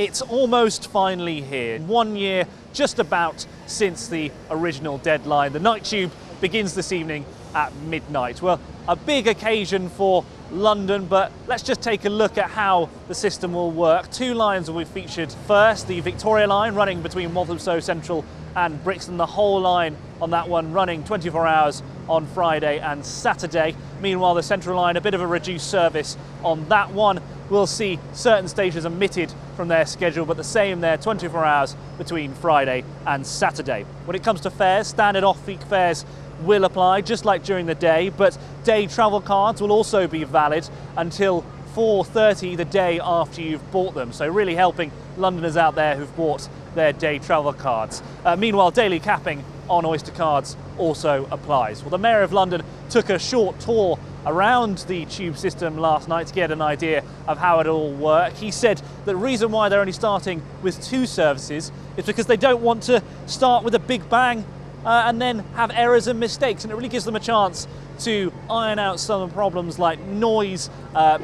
It's almost finally here. 1 year, just about, since the original deadline. The Night Tube begins this evening at midnight. Well, a big occasion for London, but let's just take a look at how the system will work. Two lines will be featured. First, the Victoria line running between Walthamstow Central and Brixton, the whole line on that one running 24 hours on Friday and Saturday. Meanwhile, the Central line, a bit of a reduced service on that one. We'll see certain stations omitted from their schedule, but the same there, 24 hours between Friday and Saturday. When it comes to fares, standard off-peak fares will apply, just like during the day, but day travel cards will also be valid until 4:30 the day after you've bought them. So really helping Londoners out there who've bought their day travel cards. Meanwhile, daily capping on Oyster cards also applies. Well, the Mayor of London took a short tour around the tube system last night to get an idea of how it all works. He said the reason why they're only starting with 2 services is because they don't want to start with a big bang and then have errors and mistakes, and it really gives them a chance to iron out some of the problems like noise,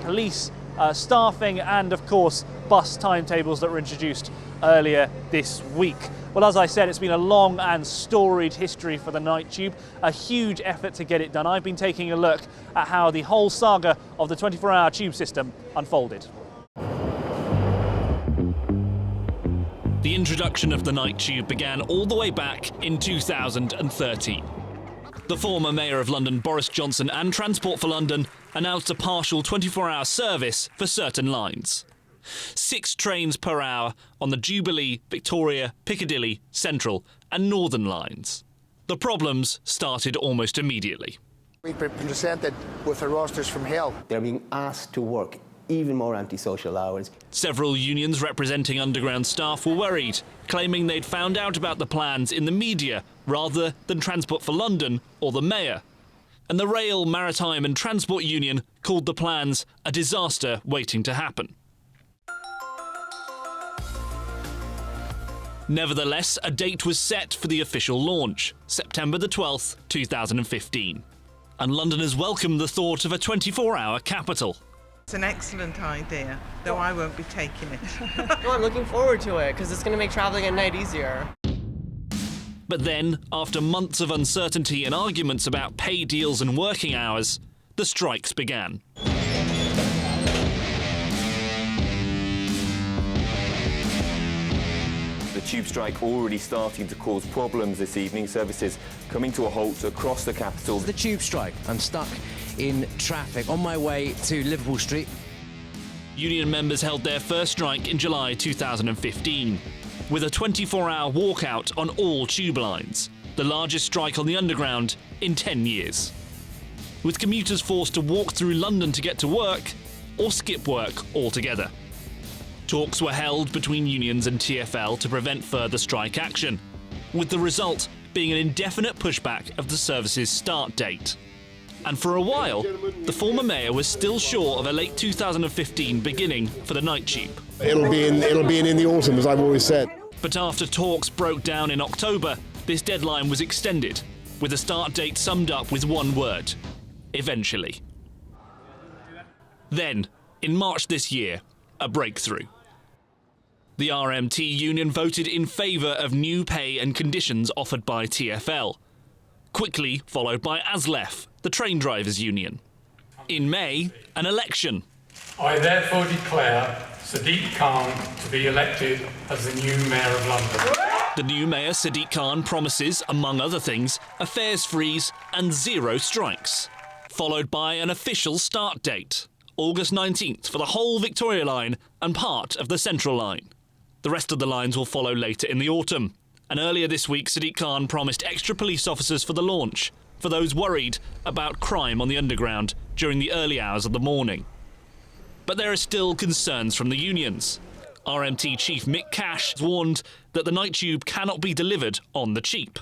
police staffing, and of course bus timetables that were introduced earlier this week. Well, as I said, it's been a long and storied history for the Night Tube, a huge effort to get it done. I've been taking a look at how the whole saga of the 24-hour tube system unfolded. The introduction of the Night Tube began all the way back in 2013. The former Mayor of London, Boris Johnson, and Transport for London announced a partial 24-hour service for certain lines. 6 trains per hour on the Jubilee, Victoria, Piccadilly, Central and Northern lines. The problems started almost immediately. We've been presented with the rosters from hell. They're being asked to work even more antisocial hours. Several unions representing underground staff were worried, claiming they'd found out about the plans in the media rather than Transport for London or the Mayor. And the Rail, Maritime and Transport Union called the plans a disaster waiting to happen. Nevertheless, a date was set for the official launch, September the 12th, 2015. And Londoners welcomed the thought of a 24-hour capital. It's an excellent idea, though I won't be taking it. No, I'm looking forward to it, because it's going to make travelling at night easier. But then, after months of uncertainty and arguments about pay deals and working hours, the strikes began. The tube strike already starting to cause problems this evening. Services coming to a halt across the capital. The tube strike. I'm stuck in traffic on my way to Liverpool Street. Union members held their first strike in July 2015, with a 24-hour walkout on all tube lines, the largest strike on the Underground in 10 years. With commuters forced to walk through London to get to work, or skip work altogether. Talks were held between unions and TfL to prevent further strike action, with the result being an indefinite pushback of the service's start date. And for a while, the former mayor was still sure of a late 2015 beginning for the Night Tube. It'll be in the autumn, as I've always said. But after talks broke down in October, this deadline was extended, with the start date summed up with one word: eventually. Then, in March this year, a breakthrough. The RMT union voted in favour of new pay and conditions offered by TfL, quickly followed by ASLEF, the train drivers' union. In May, an election. I therefore declare Sadiq Khan to be elected as the new Mayor of London. The new Mayor, Sadiq Khan, promises, among other things, a fares freeze and 0 strikes, followed by an official start date, August 19th, for the whole Victoria line and part of the Central line. The rest of the lines will follow later in the autumn. And earlier this week, Sadiq Khan promised extra police officers for the launch, for those worried about crime on the Underground during the early hours of the morning. But there are still concerns from the unions. RMT chief Mick Cash warned that the Night Tube cannot be delivered on the cheap.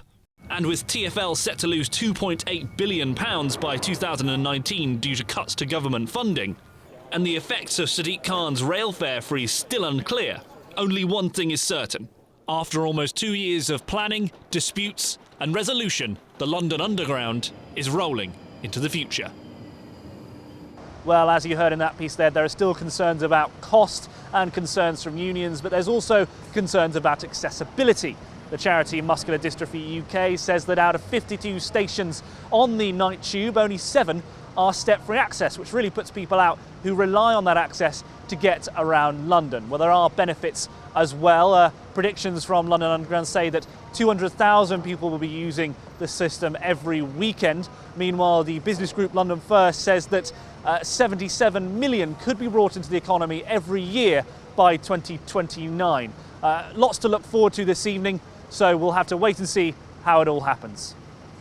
And with TfL set to lose £2.8 billion by 2019 due to cuts to government funding, and the effects of Sadiq Khan's rail fare freeze still unclear, only one thing is certain. After almost 2 years of planning, disputes and resolution, the London Underground is rolling into the future. Well, as you heard in that piece there are still concerns about cost and concerns from unions, but there's also concerns about accessibility. The charity Muscular Dystrophy UK says that out of 52 stations on the night tube, only 7 are step-free access, which really puts people out who rely on that access to get around London. Well, there are benefits as well. Predictions from London Underground say that 200,000 people will be using the system every weekend. Meanwhile, the business group London First says that 77 million could be brought into the economy every year by 2029. Lots to look forward to this evening, so we'll have to wait and see how it all happens.